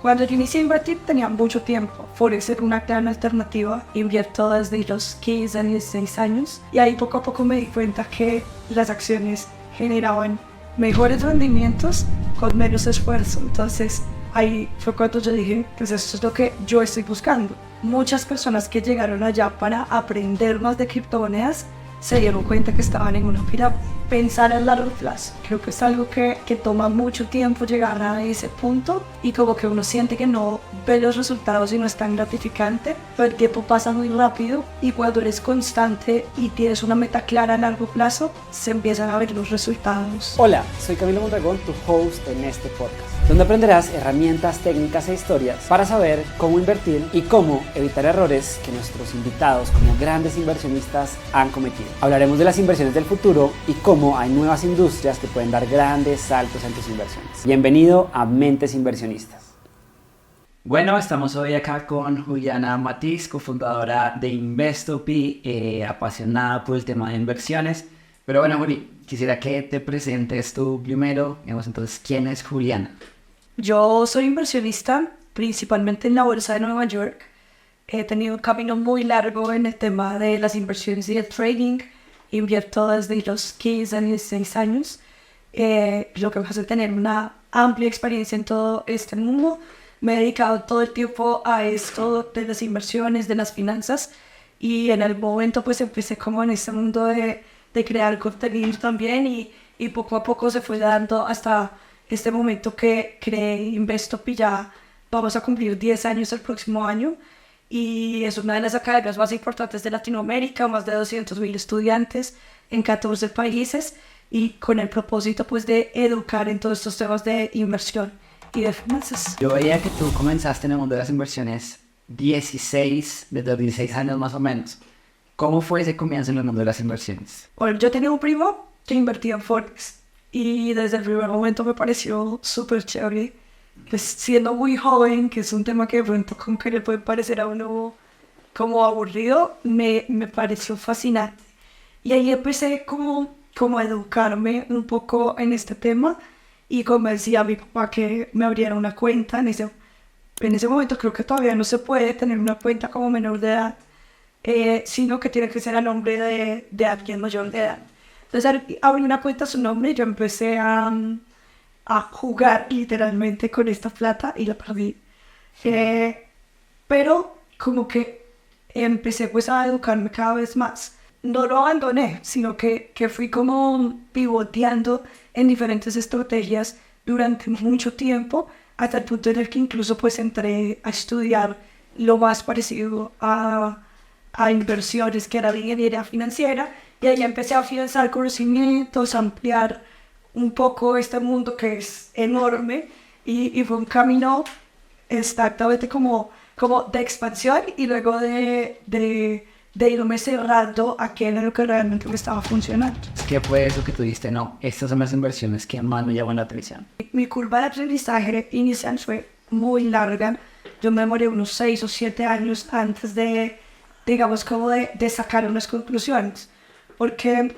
Cuando yo inicié a invertir tenía mucho tiempo. Forex era una gran alternativa. Invierto desde los 15 a 16 años y ahí poco a poco me di cuenta que las acciones generaban mejores rendimientos con menos esfuerzo. Entonces ahí fue cuando yo dije, pues esto es lo que yo estoy buscando. Muchas personas que llegaron allá para aprender más de criptomonedas se dieron cuenta que estaban en una pirámide. Pensar a largo plazo, creo que es algo que toma mucho tiempo llegar a ese punto y como que uno siente que no ve los resultados y no es tan gratificante, pero el tiempo pasa muy rápido y cuando eres constante y tienes una meta clara a largo plazo, se empiezan a ver los resultados. Hola, soy Camilo Mondragón, tu host en este podcast, donde aprenderás herramientas, técnicas e historias para saber cómo invertir y cómo evitar errores que nuestros invitados como grandes inversionistas han cometido. Hablaremos de las inversiones del futuro y cómo hay nuevas industrias que pueden dar grandes saltos en tus inversiones. Bienvenido a Mentes Inversionistas. Bueno, estamos hoy acá con Juliana Matiz, cofundadora de Investopi, apasionada por el tema de inversiones. Pero bueno, Juli, quisiera que te presentes tú primero. Entonces, ¿quién es Juliana? Yo soy inversionista, principalmente en la bolsa de Nueva York. He tenido un camino muy largo en el tema de las inversiones y el trading. Invierto desde los 15 a 16 años, lo que me hace tener una amplia experiencia en todo este mundo. Me he dedicado todo el tiempo a esto de las inversiones, de las finanzas, y en el momento pues empecé como en este mundo de crear contenido también y poco a poco se fue dando hasta este momento que creé Investopi. Ya vamos a cumplir 10 años el próximo año. Y es una de las academias más importantes de Latinoamérica, más de 200.000 estudiantes en 14 países y con el propósito pues de educar en todos estos temas de inversión y de finanzas. Yo veía que tú comenzaste en el mundo de las inversiones desde los 16 años más o menos. ¿Cómo fue ese comienzo en el mundo de las inversiones? Bueno, yo tenía un primo que invertía en Forex y desde el primer momento me pareció súper chévere. Pues siendo muy joven, que es un tema que de pronto como que le puede parecer a uno como aburrido, me pareció fascinante. Y ahí empecé como a educarme un poco en este tema y convencí a mi papá que me abriera una cuenta. En ese momento creo que todavía no se puede tener una cuenta como menor de edad, sino que tiene que ser a nombre de alguien mayor de edad. Entonces abrí una cuenta a su nombre y yo empecé a jugar literalmente con esta plata y la perdí. Pero como que empecé pues a educarme cada vez más. No lo abandoné, sino que fui como pivoteando en diferentes estrategias durante mucho tiempo, hasta el punto en el que incluso pues entré a estudiar lo más parecido a inversiones, que era la ingeniería financiera, y ahí empecé a afianzar conocimientos, ampliar un poco este mundo que es enorme y fue un camino exactamente como de expansión y luego de irme cerrando a qué era lo que realmente me estaba funcionando. ¿Qué fue eso que tú dijiste? No, estas son las inversiones que más me llaman la atención. Mi curva de aprendizaje inicial fue muy larga. Yo me demoré unos 6 o 7 años antes digamos, como de sacar unas conclusiones, porque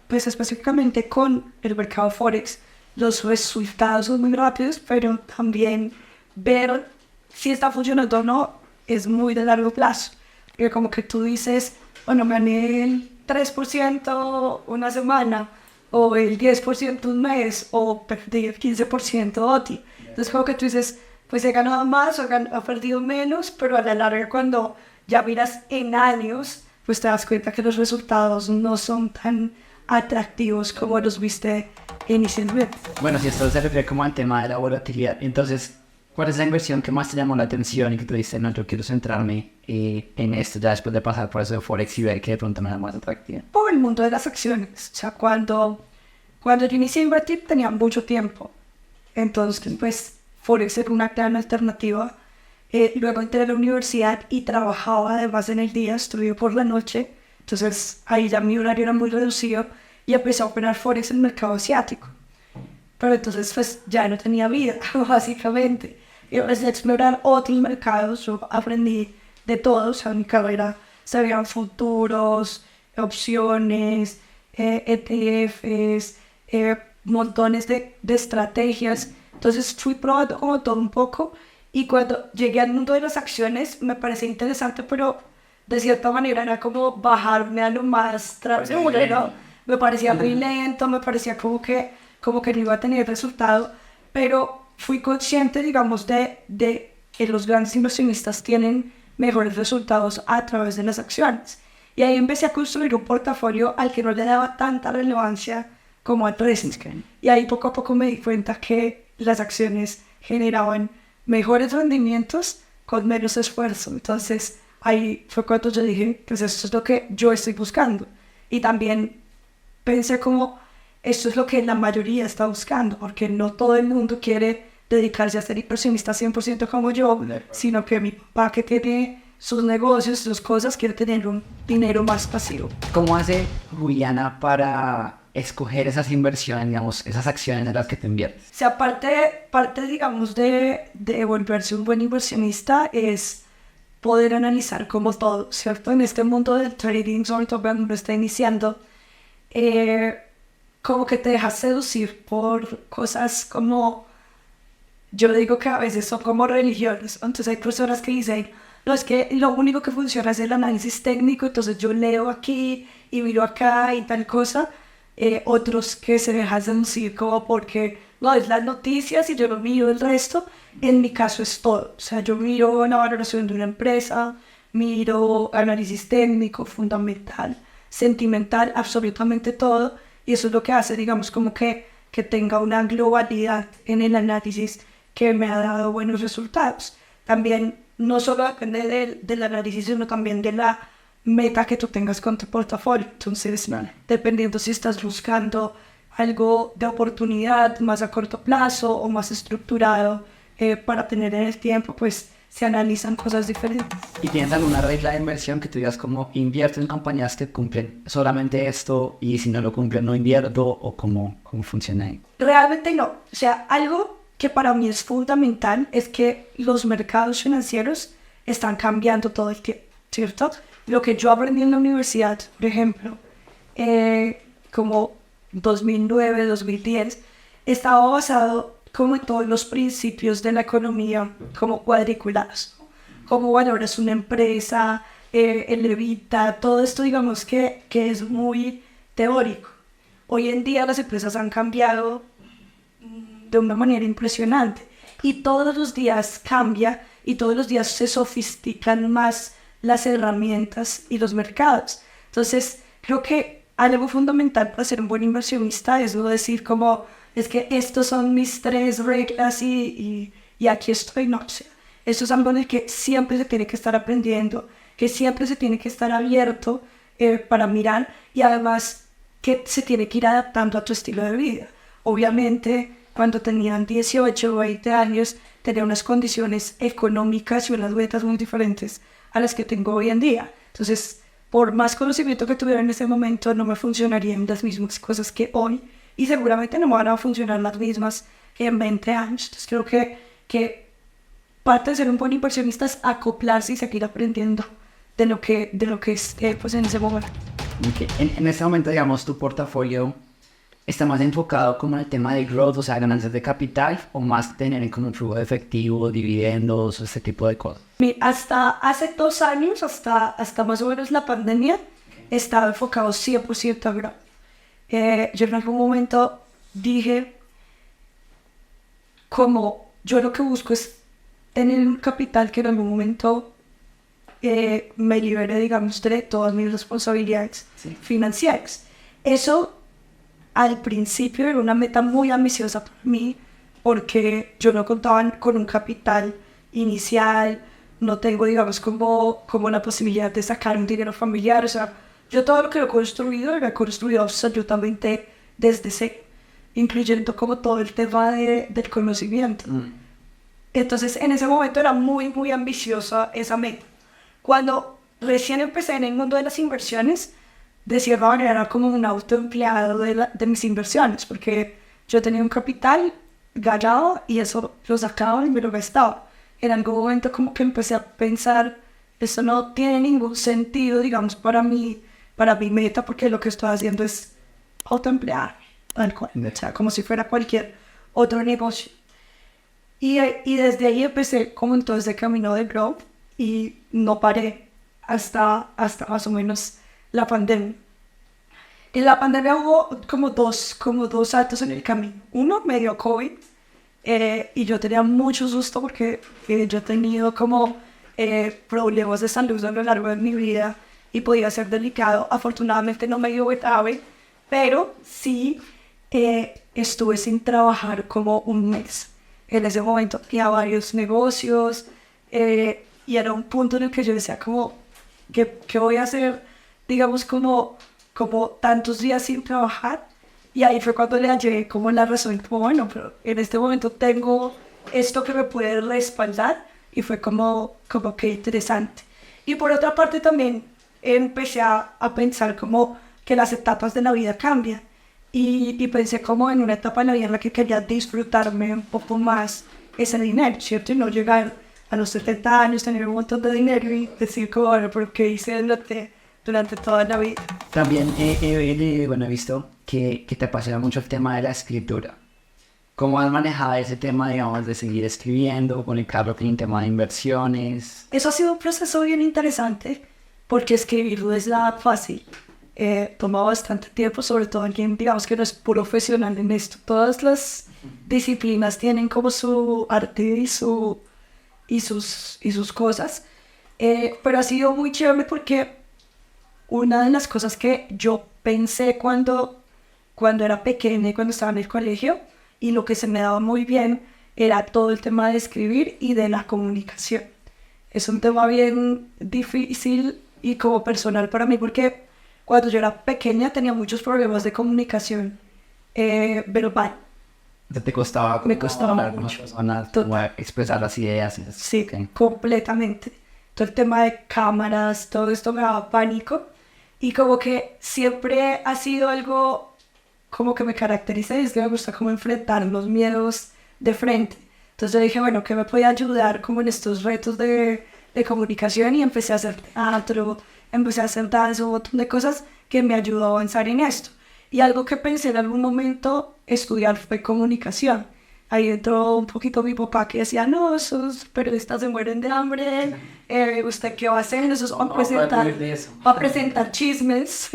pues específicamente con el mercado Forex, los resultados son muy rápidos, pero también ver si está funcionando o no es muy de largo plazo. Porque como que tú dices, bueno, me gané el 3% una semana, o el 10% un mes, o perdí el 15% OTI. Entonces como que tú dices, pues he ganado más o he perdido menos, pero a la larga cuando ya miras en años, pues te das cuenta que los resultados no son tan atractivos como los viste inicialmente. Bueno, si esto se refiere como al tema de la volatilidad, entonces, ¿cuál es la inversión que más te llamó la atención y que tú dices, no, yo quiero centrarme en esto ya después de pasar por eso de Forex y ver que de pronto me da más atractiva? Por el mundo de las acciones. O sea, cuando yo inicié a invertir tenía mucho tiempo. Entonces, pues, Forex era una gran alternativa. Luego entré a la universidad y trabajaba además en el día, estudié por la noche. Entonces ahí ya mi horario era muy reducido y empecé a operar Forex en el mercado asiático. Pero entonces pues ya no tenía vida, básicamente. Y empecé a explorar otros mercados. Yo aprendí de todo, o sea, en mi carrera se veían futuros, opciones, ETFs, montones de estrategias. Entonces fui probando como todo un poco y cuando llegué al mundo de las acciones me parecía interesante, pero de cierta manera era como bajarme a lo más tradicional. Me parecía muy lento, me parecía como que no iba a tener resultado, pero fui consciente, digamos, de que los grandes inversionistas tienen mejores resultados a través de las acciones. Y ahí empecé a construir un portafolio al que no le daba tanta relevancia como al trading. Y ahí poco a poco me di cuenta que las acciones generaban mejores rendimientos con menos esfuerzo. Entonces ahí fue cuando yo dije, pues esto es lo que yo estoy buscando. Y también pensé como, esto es lo que la mayoría está buscando, porque no todo el mundo quiere dedicarse a ser inversionista 100% como yo, sino que mi papá, que tiene sus negocios, sus cosas, quiere tener un dinero más pasivo. ¿Cómo hace Juliana para escoger esas inversiones, digamos, esas acciones en las que te inviertes? O sea, parte digamos, de volverse un buen inversionista es poder analizar como todo, ¿cierto? En este mundo del trading, sobre todo cuando uno está iniciando, como que te dejas seducir por cosas como, yo digo que a veces son como religiones. Entonces hay personas que dicen, no, es que lo único que funciona es el análisis técnico, entonces yo leo aquí y miro acá y tal cosa. Otros que se dejan seducir como porque, no, es las noticias y yo no miro el resto. En mi caso es todo. O sea, yo miro la valoración de una empresa, miro análisis técnico, fundamental, sentimental, absolutamente todo. Y eso es lo que hace, digamos, como que tenga una globalidad en el análisis que me ha dado buenos resultados. También no solo depende del análisis, sino también de la meta que tú tengas con tu portafolio. Entonces, dependiendo si estás buscando algo de oportunidad más a corto plazo o más estructurado para tener en el tiempo, pues se analizan cosas diferentes. ¿Y tienes alguna regla de inversión que tú digas como invierto en compañías que cumplen solamente esto y si no lo cumplen no invierto, o cómo funciona ahí? Realmente no. O sea, algo que para mí es fundamental es que los mercados financieros están cambiando todo el tiempo, ¿cierto? Lo que yo aprendí en la universidad, por ejemplo, como 2009, 2010, estaba basado como en todos los principios de la economía, como cuadriculados. Cómo valoras una empresa, el EBITDA, todo esto digamos que es muy teórico. Hoy en día las empresas han cambiado de una manera impresionante y todos los días cambia y todos los días se sofistican más las herramientas y los mercados. Entonces creo que algo fundamental para ser un buen inversionista es no decir como es que estos son mis 3 reglas y aquí estoy, no. O sea, esto es algo en el que siempre se tiene que estar aprendiendo, que siempre se tiene que estar abierto para mirar y además que se tiene que ir adaptando a tu estilo de vida. Obviamente, cuando tenían 18 o 20 años, tenía unas condiciones económicas y unas metas muy diferentes a las que tengo hoy en día. Entonces, por más conocimiento que tuviera en ese momento, no me funcionarían las mismas cosas que hoy y seguramente no me van a funcionar las mismas que en 20 años. Entonces, creo que parte de ser un buen inversionista es acoplarse y seguir aprendiendo de lo que es pues en ese momento. Okay. En este momento, digamos, tu portafolio está más enfocado como en el tema de growth, o sea, ganancias de capital, o más tener como un flujo de efectivo, dividendos, ese tipo de cosas. Mira, hasta hace 2 años, hasta más o menos la pandemia, estaba enfocado 100% a growth. Yo en algún momento dije, como yo lo que busco es tener un capital que en algún momento me libere, digamos, de todas mis responsabilidades financieras. Eso al principio era una meta muy ambiciosa para mí, porque yo no contaba con un capital inicial, no tengo, digamos, como la posibilidad de sacar un dinero familiar. O sea, yo todo lo que he construido, lo he construido absolutamente desde cero, incluyendo como todo el tema del conocimiento. Entonces, en ese momento era muy, muy ambiciosa esa meta. Cuando recién empecé en el mundo de las inversiones, de cierta manera era como un autoempleado de mis inversiones, porque yo tenía un capital ganado y eso lo sacaba y me lo gastaba. En algún momento como que empecé a pensar, eso no tiene ningún sentido, digamos, para mi meta, porque lo que estoy haciendo es autoemplearme, o sea, como si fuera cualquier otro negocio. Y desde ahí empecé como en todo ese camino de growth y no paré hasta más o menos la pandemia. En la pandemia hubo como dos saltos en el camino. Uno me dio COVID y yo tenía mucho susto porque yo he tenido como problemas de salud a lo largo de mi vida y podía ser delicado. Afortunadamente no me dio grave, pero sí estuve sin trabajar como un mes. En ese momento tenía varios negocios y era un punto en el que yo decía como, ¿qué voy a hacer? Digamos como tantos días sin trabajar. Y ahí fue cuando le hallé como la razón, como bueno, pero en este momento tengo esto que me puede respaldar y fue como que interesante. Y por otra parte también empecé a pensar como que las etapas de la vida cambian y pensé como en una etapa de la vida en la que quería disfrutarme un poco más ese dinero, ¿cierto? Y no llegar a los 70 años, tener un montón de dinero y decir como, bueno, ¿por qué hice durante toda la vida? También bueno, he visto que te apasiona mucho el tema de la escritura. ¿Cómo has manejado ese tema, digamos, de seguir escribiendo, conectarlo con el tema de inversiones? Eso ha sido un proceso bien interesante porque escribir no es nada fácil. Toma bastante tiempo, sobre todo alguien, digamos, que no es profesional en esto. Todas las disciplinas tienen como su arte y sus cosas. Pero ha sido muy chévere porque una de las cosas que yo pensé cuando era pequeña y cuando estaba en el colegio, y lo que se me daba muy bien, era todo el tema de escribir y de la comunicación. Es un tema bien difícil y como personal para mí, porque cuando yo era pequeña tenía muchos problemas de comunicación verbal. ¿Te costaba? Me costaba hablar con mucho. las personas, Total. como expresar las ideas? Sí, Ok. completamente. Todo el tema de cámaras, todo esto me daba pánico. Y como que siempre ha sido algo como que me caracteriza y es que me gusta como enfrentar los miedos de frente. Entonces yo dije, bueno, ¿qué me puede ayudar como en estos retos de comunicación? Y empecé a hacer teatro, empecé a hacer danza, un montón de cosas que me ayudó a avanzar en esto. Y algo que pensé en algún momento estudiar fue comunicación. Ahí entró un poquito mi papá que decía, no, esos periodistas se mueren de hambre, ¿usted qué va a hacer? Eso va a presentar chismes,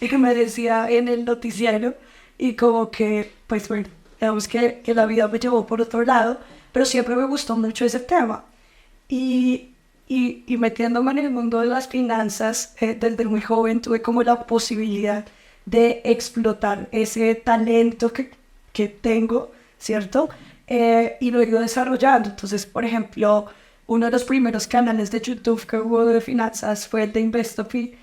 y que me decía en el noticiero, y como que, pues bueno, digamos que la vida me llevó por otro lado, pero siempre me gustó mucho ese tema. Y metiéndome en el mundo de las finanzas, desde muy joven tuve como la posibilidad de explotar ese talento que tengo, ¿cierto? Y lo he ido desarrollando. Entonces, por ejemplo, uno de los primeros canales de YouTube que hubo de finanzas fue el de Investopi,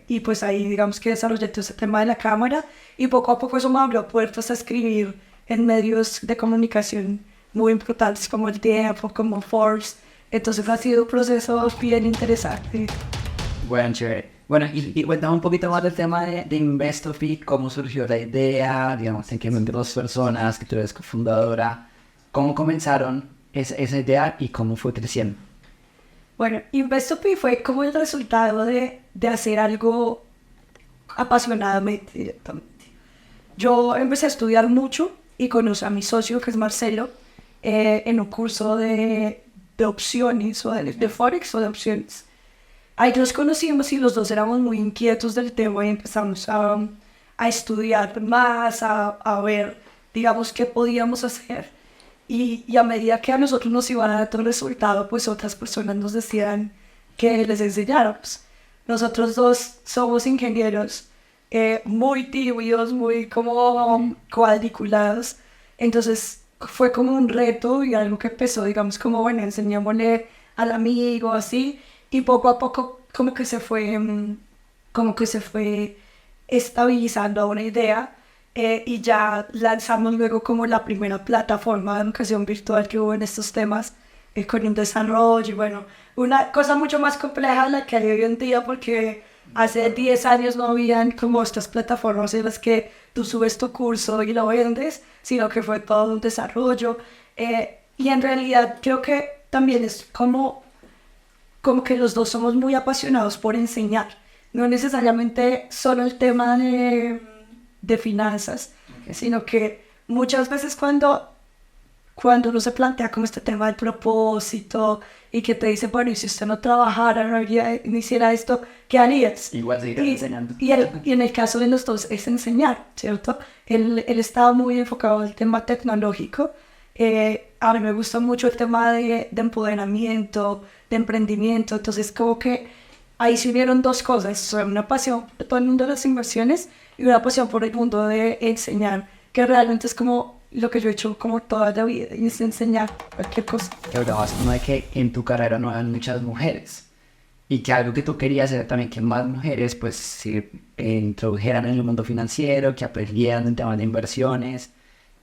y pues ahí digamos que desarrollé todo ese tema de la cámara y poco a poco eso me abrió puertas a escribir en medios de comunicación muy importantes como El Tiempo, como Forbes. Entonces ha sido un proceso bien interesante. Bueno, chévere. Bueno, y cuéntame un poquito más del tema de Investopi, cómo surgió la idea, digamos, en qué momento dos personas, que tú eres cofundadora, cómo comenzaron esa idea y cómo fue creciendo. Bueno, Investopi fue como el resultado de hacer algo apasionadamente, directamente. Yo empecé a estudiar mucho y conocí a mi socio, que es Marcelo, en un curso de opciones, o de Forex o de opciones. Ahí nos conocimos y los dos éramos muy inquietos del tema y empezamos a estudiar más, a ver, digamos, qué podíamos hacer. Y a medida que a nosotros nos iban a dar todo el resultado, pues otras personas nos decían que les enseñáramos. Nosotros dos somos ingenieros muy tibios, muy como cuadriculados. Entonces fue como un reto y algo que empezó, digamos, como, bueno, enseñémosle al amigo, así. Y poco a poco como que se fue estabilizando una idea. Y ya lanzamos luego como la primera plataforma de educación virtual que hubo en estos temas, con un desarrollo y bueno, una cosa mucho más compleja de la que hay hoy en día, porque hace 10 años no habían como estas plataformas en las que tú subes tu curso y lo vendes, sino que fue todo un desarrollo. Y en realidad creo que también es como que los dos somos muy apasionados por enseñar, no necesariamente solo el tema de finanzas, sino que muchas veces cuando cuando uno se plantea como este tema del propósito y que te dice, bueno, y si usted no trabajara, no hiciera esto, ¿qué harías? Igual seguirás enseñando. Y en el caso de los dos es enseñar, ¿cierto? Él estaba muy enfocado en el tema tecnológico. A mí me gusta mucho el tema de empoderamiento, de emprendimiento. Entonces, como que ahí se unieron dos cosas. Una pasión por todo el mundo de las inversiones y una pasión por el mundo de enseñar, que realmente es como lo que yo he hecho como toda la vida, y es enseñar cualquier cosa. Que hablabas como de que en tu carrera no eran muchas mujeres y que algo que tú querías era también que más mujeres pues se introdujeran en el mundo financiero, que aprendieran en temas de inversiones.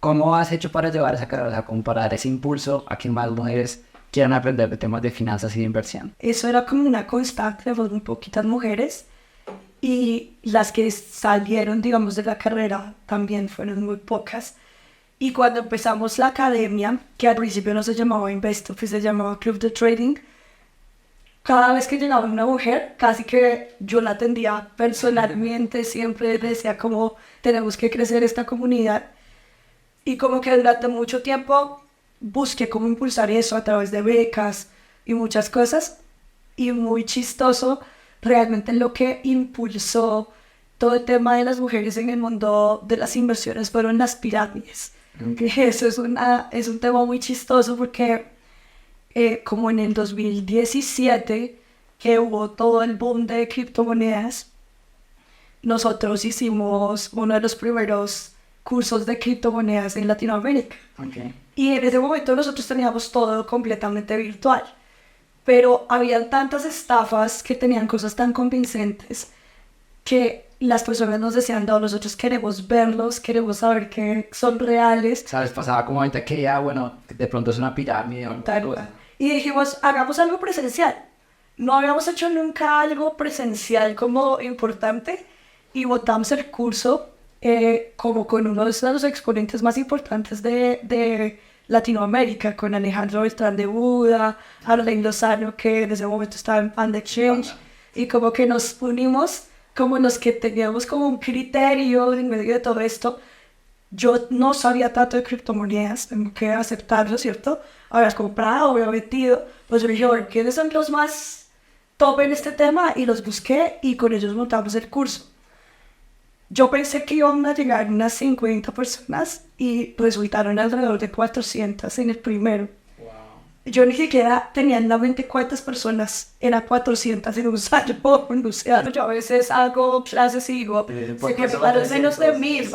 ¿Cómo has hecho para llevar esa carrera, como para dar ese impulso a que más mujeres quieran aprender de temas de finanzas y de inversión? Eso era como una constante, fueron muy poquitas mujeres, y las que salieron, digamos, de la carrera también fueron muy pocas. Y cuando empezamos la academia, que al principio no se llamaba Investo, se llamaba Club de Trading, cada vez que llegaba una mujer, casi que yo la atendía personalmente, siempre decía como tenemos que crecer esta comunidad. Y como que durante mucho tiempo busqué cómo impulsar eso a través de becas y muchas cosas. Y muy chistoso, realmente lo que impulsó todo el tema de las mujeres en el mundo de las inversiones fueron las pirámides. Eso es un tema muy chistoso porque como en el 2017, que hubo todo el boom de criptomonedas, nosotros hicimos uno de los primeros cursos de criptomonedas en Latinoamérica. Okay. Y en ese momento nosotros teníamos todo completamente virtual, pero habían tantas estafas que tenían cosas tan convincentes que las personas nos decían, no, nosotros queremos verlos, queremos saber que son reales. ¿Sabes? Pasaba como ahorita que ya, bueno, de pronto es una pirámide o algo. Y dijimos, hagamos algo presencial. No habíamos hecho nunca algo presencial como importante y montamos el curso como con uno de los exponentes más importantes de Latinoamérica, con Alejandro Beltrán de Buda, Arlene Lozano, que en ese momento estaba en Panda Exchange, y como que nos unimos como los que teníamos como un criterio en medio de todo esto. Yo no sabía tanto de criptomonedas, tengo que aceptarlo, ¿cierto? Había comprado, había metido, pues yo dije, bueno, ¿quiénes son los más top en este tema? Y los busqué y con ellos montamos el curso. Yo pensé que iban a llegar unas 50 personas y resultaron alrededor de 400 en el primero. Yo ni siquiera tenía en la mente cuántas personas, eran 400 en un salón. O sea, yo a veces hago clases y digo, se quedaron menos de 1000.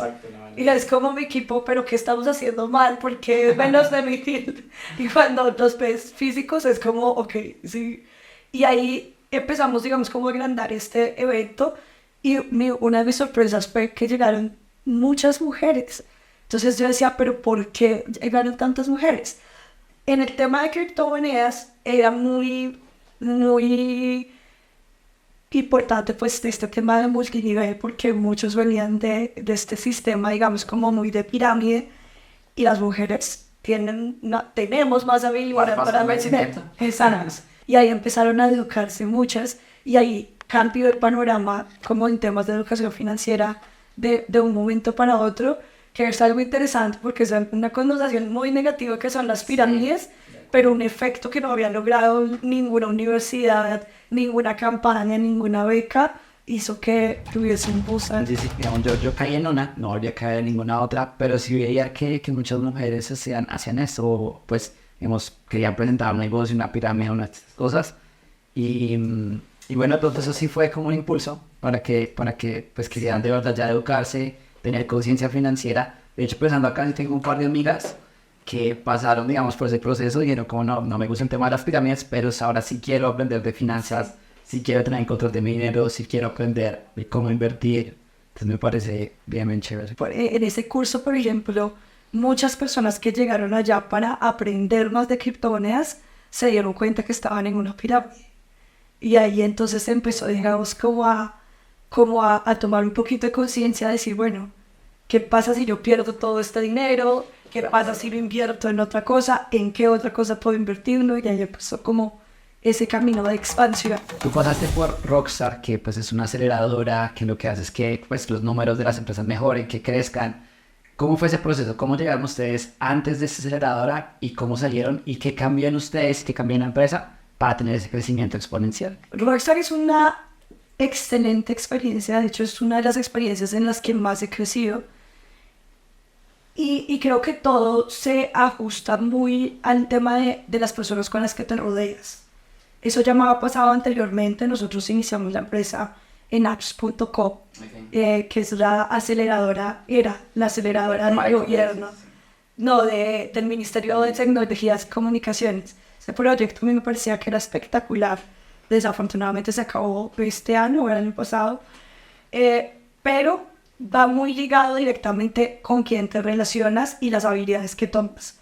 Y es como mi equipo, pero ¿qué estamos haciendo mal? Porque es menos de 1000. Y cuando los ves físicos es como, ok, sí. Y ahí empezamos, digamos, como a agrandar este evento. Y una de mis sorpresas fue que llegaron muchas mujeres. Entonces yo decía, ¿pero por qué llegaron tantas mujeres? En el tema de criptomonedas era muy importante pues este tema de multinivel, porque muchos venían de este sistema, digamos, como muy de pirámide, y las mujeres tenemos más habilidad para vencimiento. Y ahí empezaron a educarse muchas, y ahí cambió el panorama como en temas de educación financiera de un momento para otro, que es algo interesante porque es una connotación muy negativa que son las pirámides, pero un efecto que no había logrado ninguna universidad, ninguna campaña, ninguna beca, hizo que tuviese un boost. Sí, digamos, yo caí en una, no volví a caer en ninguna otra, pero sí veía que muchas mujeres hacían eso, pues, querían presentar un negocio, una pirámide, unas cosas, y bueno, entonces eso sí fue como un impulso para que pues quisieran de verdad ya educarse, tener conciencia financiera. De hecho, pensando acá, sí tengo un par de amigas que pasaron, digamos, por ese proceso y dijeron como no me gusta el tema de las pirámides, pero ahora sí quiero aprender de finanzas, sí quiero tener control de mi dinero, sí quiero aprender de cómo invertir. Entonces me parece bien chévere. En ese curso, por ejemplo, muchas personas que llegaron allá para aprender más de criptomonedas se dieron cuenta que estaban en una pirámide. Y ahí entonces empezó, digamos, como a tomar un poquito de conciencia, a decir, bueno, ¿qué pasa si yo pierdo todo este dinero? ¿Qué pasa si lo invierto en otra cosa? ¿En qué otra cosa puedo invertirlo? Y ahí empezó como ese camino de expansión. Tú pasaste por Rockstar, que pues es una aceleradora, que lo que hace es que pues los números de las empresas mejoren, que crezcan. ¿Cómo fue ese proceso? ¿Cómo llegaron ustedes antes de esta aceleradora y cómo salieron y qué cambió en ustedes, qué cambió en la empresa para tener ese crecimiento exponencial? Rockstar es una excelente experiencia, de hecho es una de las experiencias en las que más he crecido y creo que todo se ajusta muy al tema de las personas con las que te rodeas. Eso ya me ha pasado anteriormente, nosotros iniciamos la empresa en apps.co, que es la aceleradora, era la aceleradora del gobierno, no, del Ministerio de Tecnologías y Comunicaciones. Ese proyecto a mí me parecía que era espectacular. Desafortunadamente se acabó este año o el año pasado, pero va muy ligado directamente con quién te relacionas y las habilidades que tomas.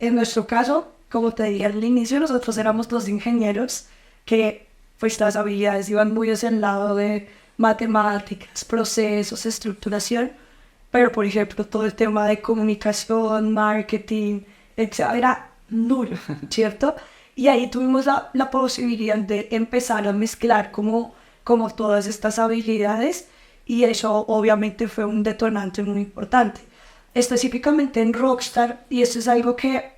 En nuestro caso, como te dije al inicio, nosotros éramos dos ingenieros que pues las habilidades iban muy hacia el lado de matemáticas, procesos, estructuración, pero por ejemplo todo el tema de comunicación, marketing, etc. era nulo, ¿cierto? Y ahí tuvimos la posibilidad de empezar a mezclar como todas estas habilidades y eso obviamente fue un detonante muy importante. Específicamente en Rockstar, y esto es algo que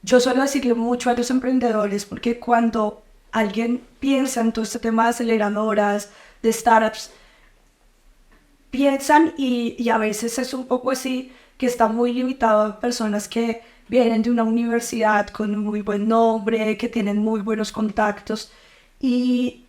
yo suelo decirle mucho a los emprendedores, porque cuando alguien piensa en todo este tema de aceleradoras, de startups, piensan y a veces es un poco así, que está muy limitado a personas que vienen de una universidad con un muy buen nombre, que tienen muy buenos contactos y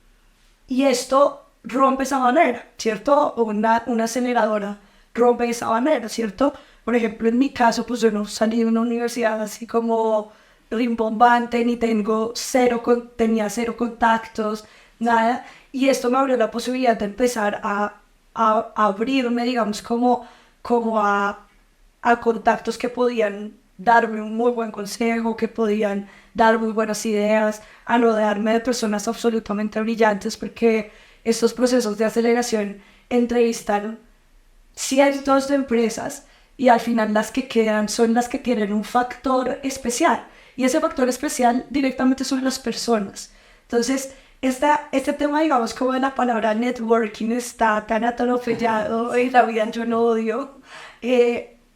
esto rompe esa barrera, ¿cierto? Una aceleradora rompe esa barrera, ¿cierto? Por ejemplo, en mi caso, pues yo no salí de una universidad así como rimbombante, ni tenía cero contactos, nada, y esto me abrió la posibilidad de empezar a abrirme, digamos, como a contactos que podían darme un muy buen consejo, que podían dar muy buenas ideas, a rodearme de personas absolutamente brillantes, porque estos procesos de aceleración entrevistan cientos de empresas y al final las que quedan son las que tienen un factor especial, y ese factor especial directamente son las personas. Entonces, este tema, digamos, como de la palabra networking está tan atropellado en la vida, yo no odio,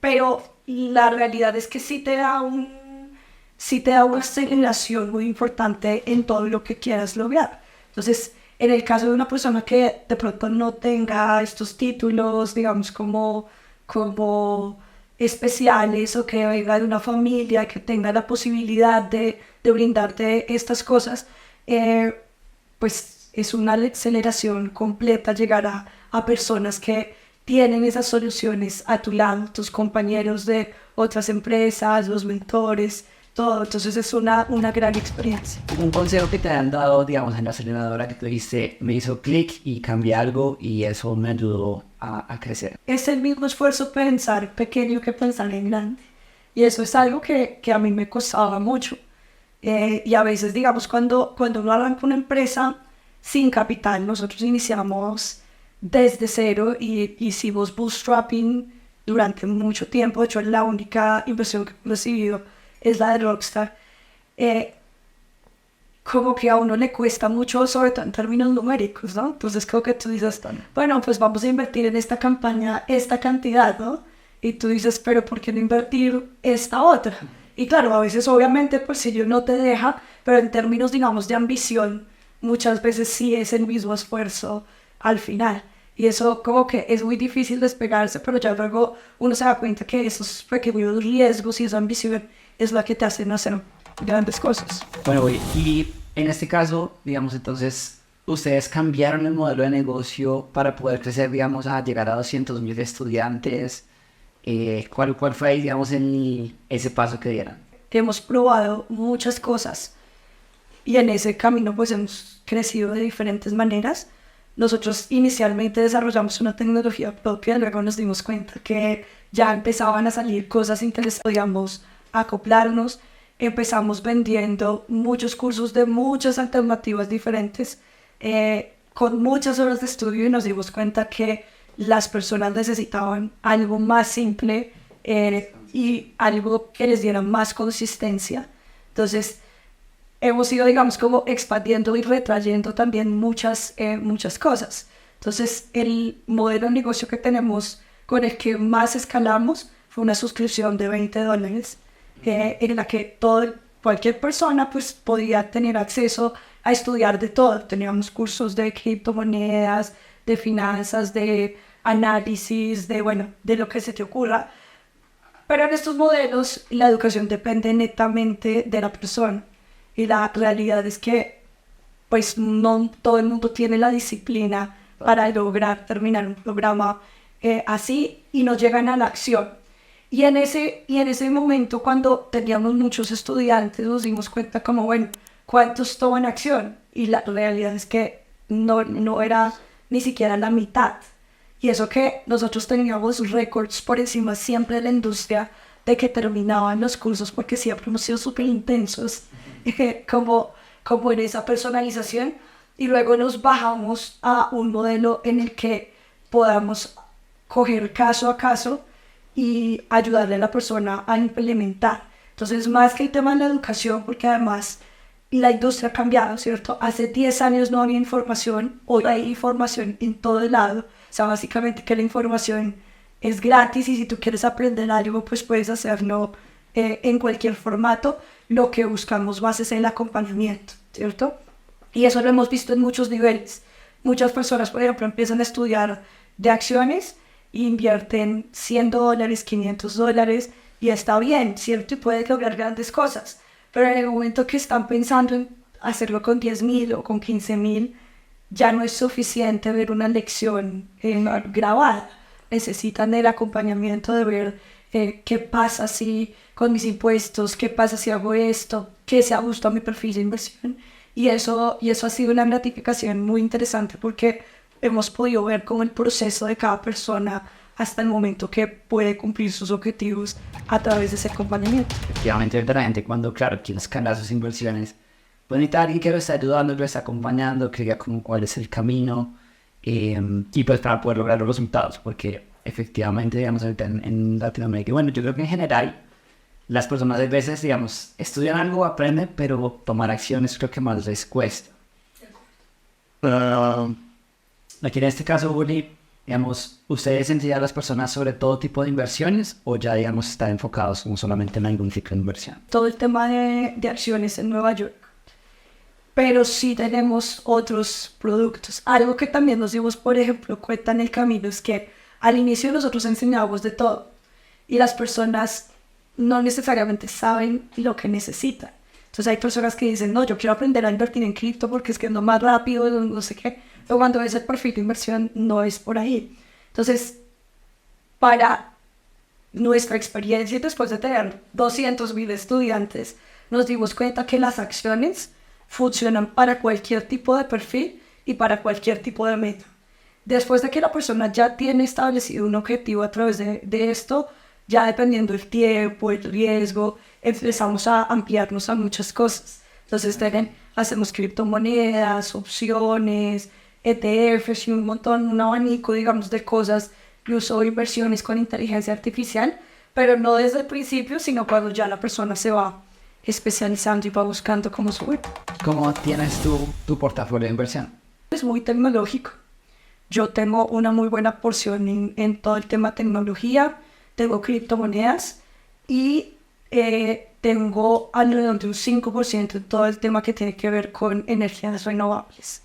pero la realidad es que sí te da una aceleración muy importante en todo lo que quieras lograr. Entonces, en el caso de una persona que de pronto no tenga estos títulos, digamos, como especiales, o que venga de una familia que tenga la posibilidad de brindarte estas cosas, pues es una aceleración completa llegar a personas que tienen esas soluciones a tu lado, tus compañeros de otras empresas, los mentores, todo. Entonces es una gran experiencia. Un consejo que te han dado, digamos, en la aceleradora que tú dijiste, me hizo clic y cambié algo y eso me ayudó a crecer. Es el mismo esfuerzo pensar pequeño que pensar en grande. Y eso es algo que a mí me costaba mucho. Y a veces, digamos, cuando uno arranca una empresa sin capital, nosotros iniciamos desde cero y hicimos bootstrapping durante mucho tiempo. De hecho, la única inversión que he recibido es la de Rockstar. Como que a uno le cuesta mucho, sobre todo en términos numéricos, ¿no? Entonces creo que tú dices, bueno, pues vamos a invertir en esta campaña esta cantidad, ¿no? Y tú dices, pero ¿por qué no invertir esta otra? Y claro, a veces obviamente pues si yo no te deja, pero en términos, digamos, de ambición, muchas veces sí es el mismo esfuerzo al final. Y eso como que es muy difícil despegarse, pero ya luego uno se da cuenta que esos pequeños riesgos y esa ambición es la que te hacen hacer grandes cosas. Bueno, y en este caso, digamos, entonces, ustedes cambiaron el modelo de negocio para poder crecer, digamos, a llegar a 200.000 estudiantes. ¿Cuál fue, digamos, ese paso que dieron? Hemos probado muchas cosas y en ese camino pues hemos crecido de diferentes maneras. Nosotros inicialmente desarrollamos una tecnología propia, luego nos dimos cuenta que ya empezaban a salir cosas interesantes, podíamos acoplarnos. Empezamos vendiendo muchos cursos de muchas alternativas diferentes, con muchas horas de estudio, y nos dimos cuenta que las personas necesitaban algo más simple y algo que les diera más consistencia. Entonces hemos ido, digamos, como expandiendo y retrayendo también muchas cosas. Entonces el modelo de negocio que tenemos con el que más escalamos fue una suscripción de $20, en la que cualquier persona pues podía tener acceso a estudiar de todo. Teníamos cursos de criptomonedas, de finanzas, de análisis, de lo que se te ocurra. Pero en estos modelos la educación depende netamente de la persona. Y la realidad es que pues no todo el mundo tiene la disciplina para lograr terminar un programa así, y no llegan a la acción. Y en ese momento, cuando teníamos muchos estudiantes, nos dimos cuenta como, ¿cuántos toman acción? Y la realidad es que no era ni siquiera la mitad. Y eso que nosotros teníamos récords por encima siempre de la industria de que terminaban los cursos, porque siempre hemos sido súper intensos como en esa personalización. Y luego nos bajamos a un modelo en el que podamos coger caso a caso y ayudarle a la persona a implementar. Entonces, más que el tema de la educación, porque además la industria ha cambiado, ¿cierto? Hace 10 años no había información, hoy hay información en todo el lado. O sea, básicamente que la información es gratis, y si tú quieres aprender algo, pues puedes hacerlo en cualquier formato. Lo que buscamos más es el acompañamiento, ¿cierto? Y eso lo hemos visto en muchos niveles. Muchas personas, por ejemplo, empiezan a estudiar de acciones e invierten $100, $500, y está bien, ¿cierto? Y puede lograr grandes cosas. Pero en el momento que están pensando en hacerlo con 10,000 o con 15,000, ya no es suficiente ver una lección grabada. Necesitan el acompañamiento de ver qué pasa si con mis impuestos, qué pasa si hago esto, qué se ajusta a mi perfil de inversión. Y eso ha sido una gratificación muy interesante, porque hemos podido ver cómo el proceso de cada persona hasta el momento que puede cumplir sus objetivos a través de ese acompañamiento. Efectivamente, la gente cuando, claro, quiere escalar sus inversiones, pues necesita alguien que lo esté ayudando, que lo esté acompañando, que diga como cuál es el camino, y pues para poder lograr los resultados, porque efectivamente, digamos, ahorita en Latinoamérica, bueno, yo creo que en general las personas a veces, digamos, estudian algo, aprenden, pero tomar acciones creo que más les cuesta. Aquí en este caso, Juli, digamos, ¿ustedes enseñan a las personas sobre todo tipo de inversiones, o ya, digamos, están enfocados como solamente en algún tipo de inversión? Todo el tema de acciones en Nueva York. Pero sí tenemos otros productos. Algo que también nos dimos, por ejemplo, cuenta en el camino, es que al inicio nosotros enseñábamos de todo, y las personas no necesariamente saben lo que necesitan. Entonces hay personas que dicen, no, yo quiero aprender a invertir en cripto porque es que es lo más rápido, no sé qué. Pero cuando ves el perfil de inversión, no es por ahí. Entonces, para nuestra experiencia, después de tener 200,000 estudiantes, nos dimos cuenta que las acciones funcionan para cualquier tipo de perfil y para cualquier tipo de meta. Después de que la persona ya tiene establecido un objetivo a través de esto, ya dependiendo del tiempo, el riesgo, empezamos a ampliarnos a muchas cosas. Entonces hacemos criptomonedas, opciones, ETFs y un abanico, digamos, de cosas, incluso inversiones con inteligencia artificial, pero no desde el principio, sino cuando ya la persona se va especializando y va buscando cómo subir. ¿Cómo tienes tu portafolio de inversión? Es muy tecnológico. Yo tengo una muy buena porción en todo el tema tecnología, tengo criptomonedas, y tengo alrededor de un 5% en todo el tema que tiene que ver con energías renovables.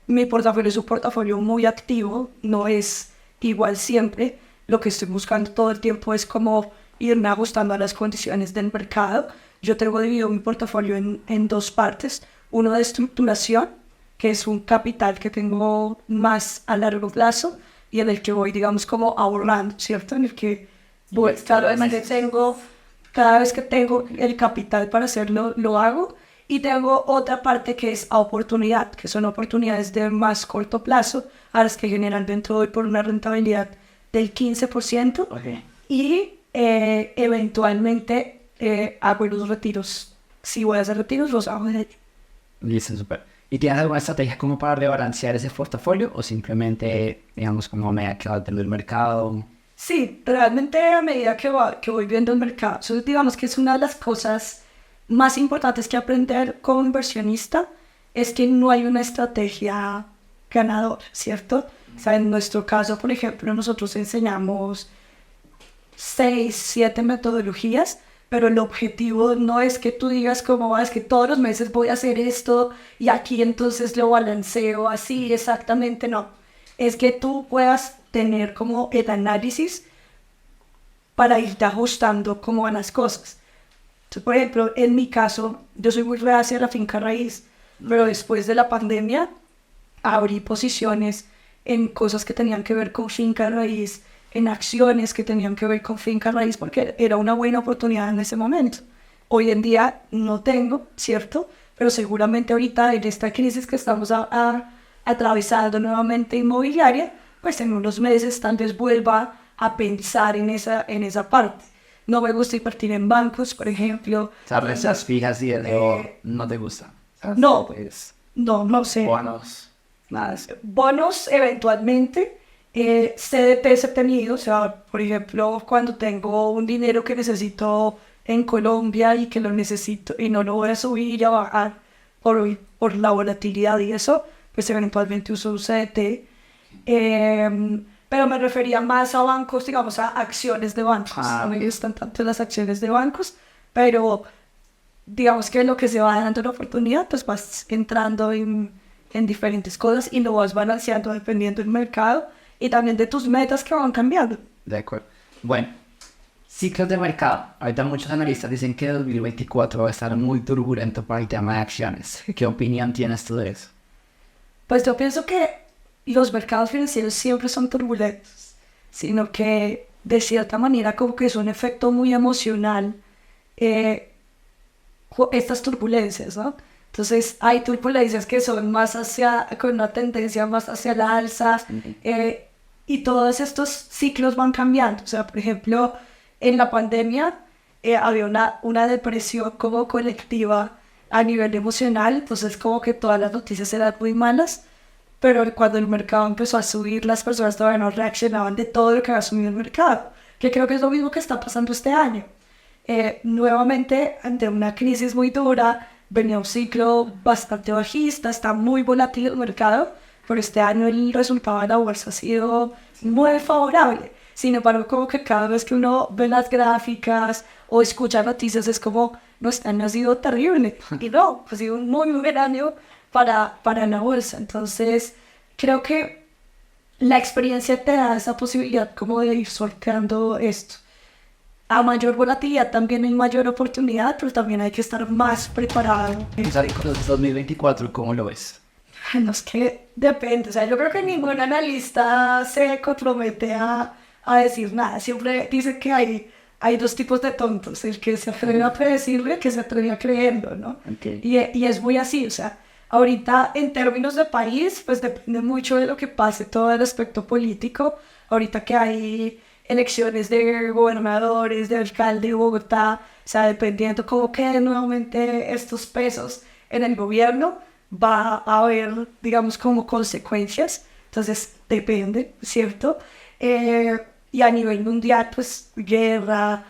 Mi portafolio es un portafolio muy activo, no es igual siempre. Lo que estoy buscando todo el tiempo es como irme ajustando a las condiciones del mercado. Yo tengo dividido mi portafolio en dos partes. Uno de estructuración, que es un capital que tengo más a largo plazo y en el que voy, digamos, como ahorrando, ¿cierto? En el que voy, cada vez que tengo el capital para hacerlo, lo hago. Y tengo otra parte que es a oportunidad, que son oportunidades de más corto plazo, a las que generalmente doy por una rentabilidad del 15%. Okay. Y eventualmente hago los retiros. Si voy a hacer retiros, los hago de... Listo, súper. ¿Y tienes alguna estrategia como para rebalancear ese portafolio, o simplemente, digamos, como a medida que va teniendo el mercado? Sí, realmente a medida que voy viendo el mercado. Eso, digamos que es una de las cosas más importantes que aprender como inversionista, es que no hay una estrategia ganadora, ¿cierto? O sea, en nuestro caso, por ejemplo, nosotros enseñamos 6, 7 metodologías, pero el objetivo no es que tú digas como, "Ah, es que todos los meses voy a hacer esto y aquí entonces lo balanceo así", exactamente no. Es que tú puedas tener como el análisis para irte ajustando cómo van las cosas. Entonces, por ejemplo, en mi caso, yo soy muy reacia a la finca raíz, pero después de la pandemia abrí posiciones en cosas que tenían que ver con finca raíz, en acciones que tenían que ver con finca raíz, porque era una buena oportunidad en ese momento. Hoy en día no tengo, ¿cierto? Pero seguramente ahorita en esta crisis que estamos atravesando nuevamente inmobiliaria, pues en unos meses tal vez vuelva a pensar en esa parte. No me gusta invertir en bancos, por ejemplo. ¿Sabes? Esas fijas y no te gusta. No, Pues, no sé. bonos, nada de eso. Bonos eventualmente, CDTs he tenido, o sea, por ejemplo, cuando tengo un dinero que necesito en Colombia y que lo necesito y no lo voy a subir y a bajar por la volatilidad y eso, pues eventualmente uso un CDT. Pero me refería más a bancos, digamos, a acciones de bancos. No me gustan tanto las acciones de bancos, pero digamos que lo que se va dando la oportunidad, pues vas entrando en diferentes cosas y lo vas balanceando dependiendo del mercado y también de tus metas que van cambiando. De acuerdo. Bueno, ciclos de mercado. Ahorita muchos analistas dicen que 2024 va a estar muy turbulento para el tema de acciones. ¿Qué opinión tienes tú de eso? Pues yo pienso que los mercados financieros siempre son turbulentos, sino que de cierta manera como que es un efecto muy emocional estas turbulencias, ¿no? Entonces hay turbulencias que son más con una tendencia más hacia la alza, y todos estos ciclos van cambiando. O sea, por ejemplo, en la pandemia había una depresión como colectiva a nivel emocional, entonces como que todas las noticias eran muy malas, pero cuando el mercado empezó a subir, las personas todavía no reaccionaban de todo lo que había subido el mercado, que creo que es lo mismo que está pasando este año. Nuevamente, ante una crisis muy dura, venía un ciclo bastante bajista, está muy volátil el mercado, pero este año el resultado de la bolsa ha sido muy favorable. Sin embargo, como que cada vez que uno ve las gráficas o escucha noticias es como, no, este año ha sido terrible. Y no, ha sido un muy buen año para la bolsa. Entonces, creo que la experiencia te da esa posibilidad como de ir sorteando esto. A mayor volatilidad también hay mayor oportunidad, pero también hay que estar más preparado. Con 2024, ¿cómo lo ves? No, es que depende, o sea, yo creo que ningún analista se compromete a decir nada. Siempre dice que hay dos tipos de tontos, el que se atreve a predecirlo y el que se atreve a creerlo, ¿no? Okay. Y es muy así, o sea, ahorita en términos de país, pues depende mucho de lo que pase todo el aspecto político. Ahorita que hay elecciones de gobernadores, de alcalde de Bogotá, o sea, dependiendo cómo queden nuevamente estos pesos en el gobierno, va a haber, digamos, como consecuencias. Entonces, depende, ¿cierto? Y a nivel mundial, pues, guerra,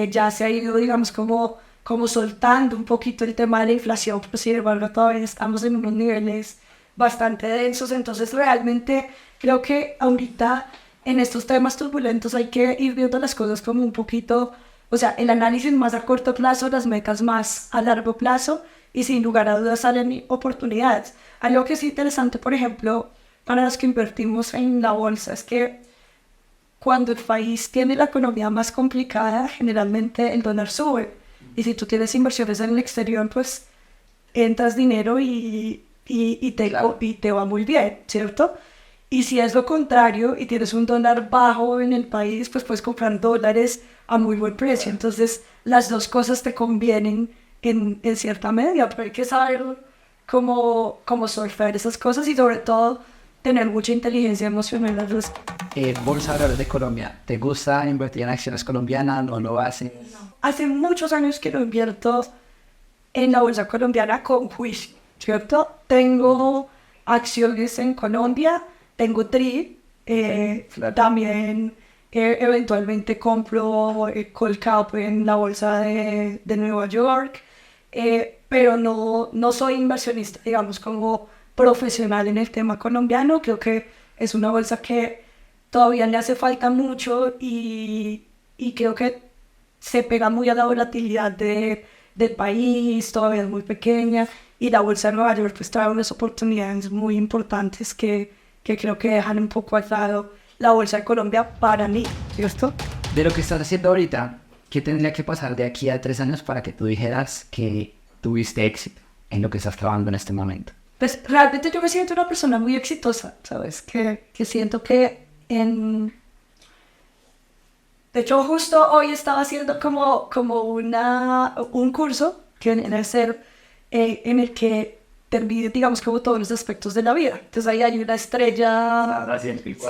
ya se ha ido, digamos, como soltando un poquito el tema de la inflación, pero sin embargo todavía estamos en unos niveles bastante densos. Entonces, realmente creo que ahorita en estos temas turbulentos hay que ir viendo las cosas como un poquito, o sea, el análisis más a corto plazo, las metas más a largo plazo, y sin lugar a dudas salen oportunidades. Algo que es interesante, por ejemplo, para los que invertimos en la bolsa, es que cuando el país tiene la economía más complicada, generalmente el dólar sube. Y si tú tienes inversiones en el exterior, pues entras dinero y te va muy bien, ¿cierto? Y si es lo contrario y tienes un dólar bajo en el país, pues puedes comprar dólares a muy buen precio. Entonces, las dos cosas te convienen en cierta medida, pero hay que saber cómo surfear esas cosas y sobre todo tener mucha inteligencia emocional al respecto. Bolsa de Valores de Colombia, ¿te gusta invertir en acciones colombianas? ¿No lo haces? Hace muchos años que no invierto en la bolsa colombiana con juicio, ¿cierto? Tengo acciones en Colombia, tengo TRI, Claro. también eventualmente compro Colcap en la bolsa de Nueva York, pero no soy inversionista, digamos, como profesional en el tema colombiano. Creo que Es una bolsa que todavía le hace falta mucho y creo que se pega muy a la volatilidad del país, todavía es muy pequeña, y la bolsa de Nueva York pues trae unas oportunidades muy importantes que creo que dejan un poco al lado la bolsa de Colombia para mí, ¿cierto? De lo que estás haciendo ahorita, ¿qué tendría que pasar de aquí a 3 años para que tú dijeras que tuviste éxito en lo que estás trabajando en este momento? Pues realmente yo me siento una persona muy exitosa, ¿sabes? Que siento que De hecho, justo hoy estaba haciendo como un curso que viene a ser en el que te mide, digamos, como todos los aspectos de la vida. Entonces ahí hay una estrella.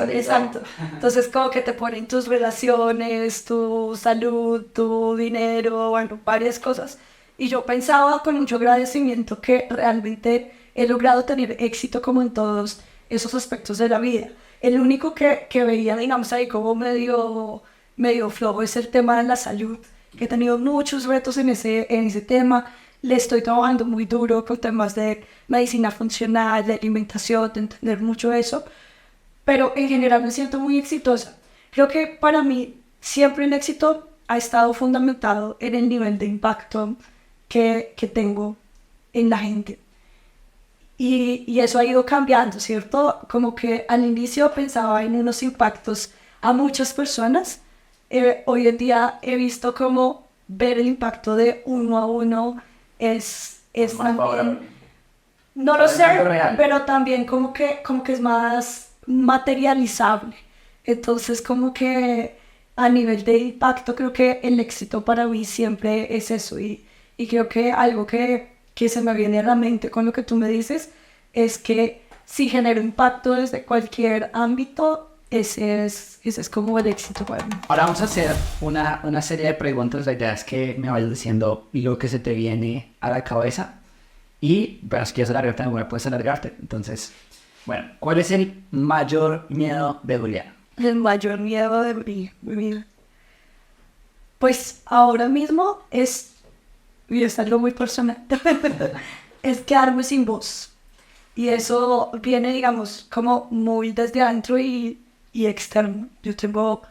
Exacto. Entonces como que te ponen tus relaciones, tu salud, tu dinero, bueno, varias cosas. Y yo pensaba con mucho agradecimiento que realmente he logrado tener éxito como en todos esos aspectos de la vida. El único que veía, digamos, ahí como medio flojo es el tema de la salud, que he tenido muchos retos en ese tema. Le estoy trabajando muy duro con temas de medicina funcional, de alimentación, de entender mucho eso, pero en general me siento muy exitosa. Creo que para mí siempre el éxito ha estado fundamentado en el nivel de impacto que tengo en la gente. Y eso ha ido cambiando, ¿cierto? Como que al inicio pensaba en unos impactos a muchas personas. Hoy en día he visto como ver el impacto de uno a uno es también, no lo sé, pero también como que es más materializable. Entonces como que a nivel de impacto creo que el éxito para mí siempre es eso y creo que algo que se me viene a la mente con lo que tú me dices es que si genero impacto desde cualquier ámbito, ese es como el éxito para mí. Ahora vamos a hacer una serie de preguntas. La idea es que me vayas diciendo lo que se te viene a la cabeza. Y, pero si quieres alargarte alguna, puedes alargarte. Entonces, bueno, ¿cuál es el mayor miedo de Juliana? El mayor miedo de mi vida. Pues ahora mismo y es algo muy personal, es quedarme sin voz. Y eso viene, digamos, como muy desde adentro y externo. Yo tengo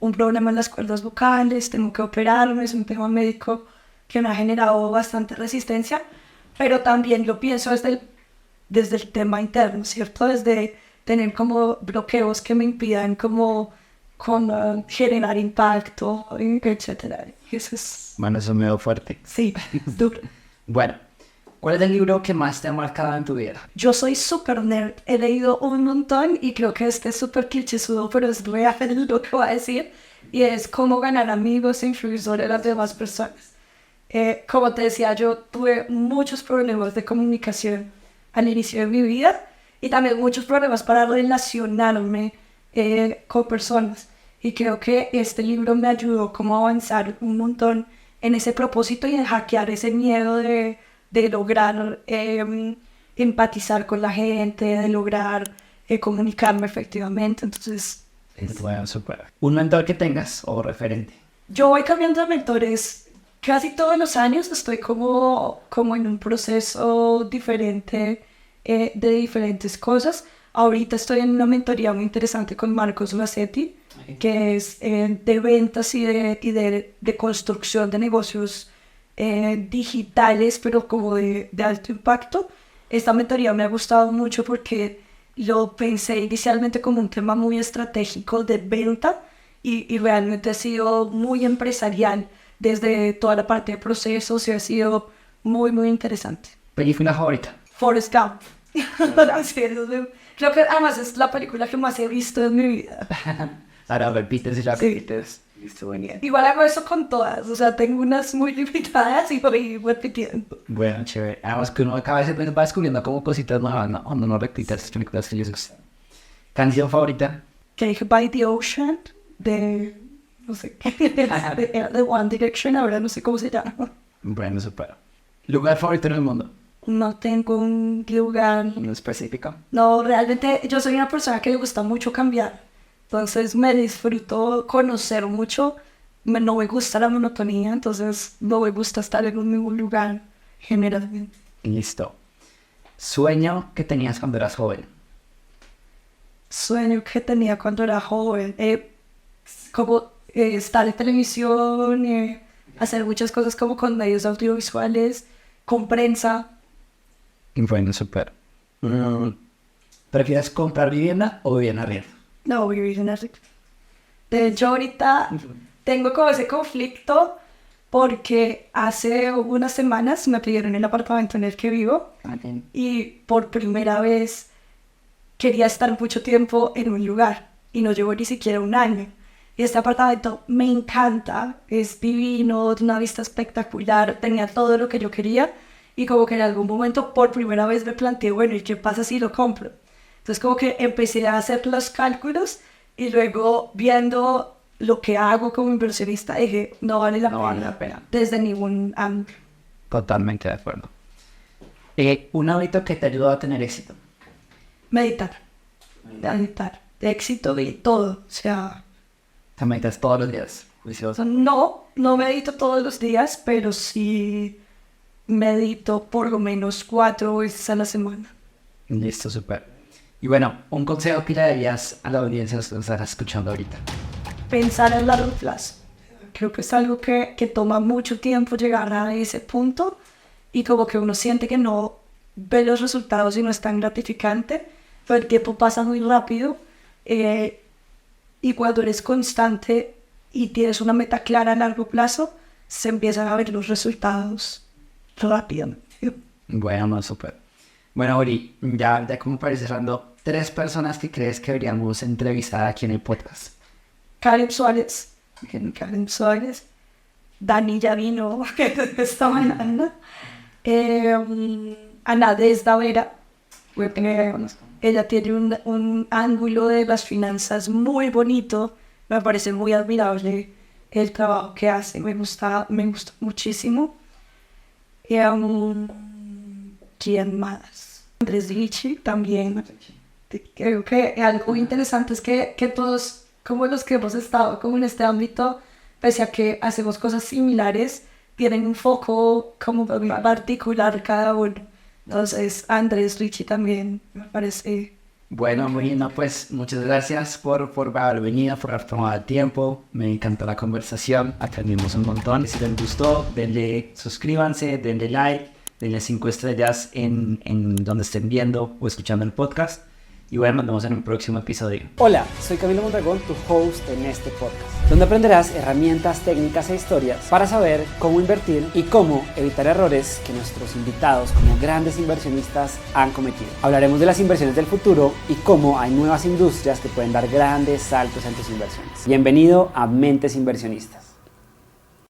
un problema en las cuerdas vocales, tengo que operarme, es un tema médico que me ha generado bastante resistencia, pero también lo pienso desde el tema interno, ¿cierto? Desde tener como bloqueos que me impidan como generar impacto, etcétera. Eso es... Bueno, eso me veo fuerte. Sí, duro. Bueno, ¿cuál es el libro que más te ha marcado en tu vida? Yo soy súper nerd, he leído un montón y creo que este es súper clichésudo, pero es real lo que voy a decir, y es cómo ganar amigos e influir sobre las demás personas. Como te decía, yo tuve muchos problemas de comunicación al inicio de mi vida y también muchos problemas para relacionarme con personas, y creo que este libro me ayudó como a avanzar un montón en ese propósito y en hackear ese miedo de lograr empatizar con la gente, de lograr comunicarme efectivamente. Entonces, Bueno, super. ¿Un mentor que tengas o referente? yo voy cambiando de mentores casi todos los años. Estoy como en un proceso diferente de diferentes cosas. Ahorita estoy en una mentoría muy interesante con Marcos Bassetti, que es de ventas y de construcción de negocios digitales, pero como de alto impacto. Esta mentoría me ha gustado mucho porque lo pensé inicialmente como un tema muy estratégico de venta y realmente ha sido muy empresarial desde toda la parte de procesos y ha sido muy, muy interesante. ¿Película favorita? Forrest Gump. Creo que además es la película que más he visto en mi vida. Ahora repites y la repites. Listo, buenísimo. Igual hago eso con todas, o sea, tengo unas muy limitadas y voy repitiendo. Bueno, chévere. Además que uno a veces va descubriendo como cositas nuevas, ¿no? Cuando no repitas las películas que les gustan. ¿Canción favorita? Que dije By the Ocean, no sé, de One Direction, ahora no sé cómo se llama. Bueno, super. ¿Lugar favorito en el mundo? No tengo un lugar. ¿No específico? No, realmente yo soy una persona que le gusta mucho cambiar. Entonces me disfruto conocer mucho. No me gusta la monotonía, entonces no me gusta estar en un mismo lugar generalmente. Listo. ¿Sueño que tenías cuando eras joven? sueño que tenía cuando era joven. Estar en televisión, hacer muchas cosas como con medios audiovisuales, con prensa. Bueno, súper. ¿Prefieres comprar vivienda o vivir en arriendo? No, vivir en arriendo. De hecho, ahorita tengo como ese conflicto porque hace unas semanas me pidieron el apartamento en el que vivo y por primera vez quería estar mucho tiempo en un lugar y no llevo ni siquiera un año. Y este apartamento me encanta, es divino, de una vista espectacular, tenía todo lo que yo quería y como que en algún momento por primera vez me planteé, bueno, ¿y qué pasa si lo compro? Entonces como que empecé a hacer los cálculos y luego viendo lo que hago como inversionista dije, no vale la pena desde ningún ángulo. Totalmente de acuerdo. Un hábito que te ayudó a tener éxito. Meditar, de éxito de todo, o sea... Te meditas todos los días, juicioso. No medito todos los días, pero sí medito por lo menos 4 veces a la semana. Listo, súper. Y bueno, un consejo que le darías a la audiencia que nos está escuchando ahorita. Pensar a largo plazo. Creo que es algo que toma mucho tiempo llegar a ese punto y como que uno siente que no ve los resultados y no es tan gratificante, pero el tiempo pasa muy rápido y cuando eres constante y tienes una meta clara a largo plazo, se empiezan a ver los resultados rápidamente. Bueno, súper. Bueno, Ori, ya como para ir cerrando, 3 personas que crees que deberíamos entrevistar aquí en el podcast. Karen Suárez, Dani ya vino esta mañana, Ana Desda Vera, ella tiene un ángulo de las finanzas muy bonito, me parece muy admirable el trabajo que hace, me gusta muchísimo. ¿Quién más? Andrés Ricci también. Creo que algo interesante es que todos, como los que hemos estado como en este ámbito, pese a que hacemos cosas similares, tienen un foco como particular cada uno. Entonces, Andrés Ricci también me parece... Bueno, Marina, pues muchas gracias por haber venido, por haber tomado el tiempo. Me encantó la conversación, aprendimos un montón. Si les gustó, suscríbanse, denle like, denle 5 estrellas en donde estén viendo o escuchando el podcast. Y bueno, nos vemos en un próximo episodio. Hola, soy Camilo Mondragón, tu host en este podcast, donde aprenderás herramientas, técnicas e historias para saber cómo invertir y cómo evitar errores que nuestros invitados como grandes inversionistas han cometido. Hablaremos de las inversiones del futuro y cómo hay nuevas industrias que pueden dar grandes saltos en tus inversiones. Bienvenido a Mentes Inversionistas.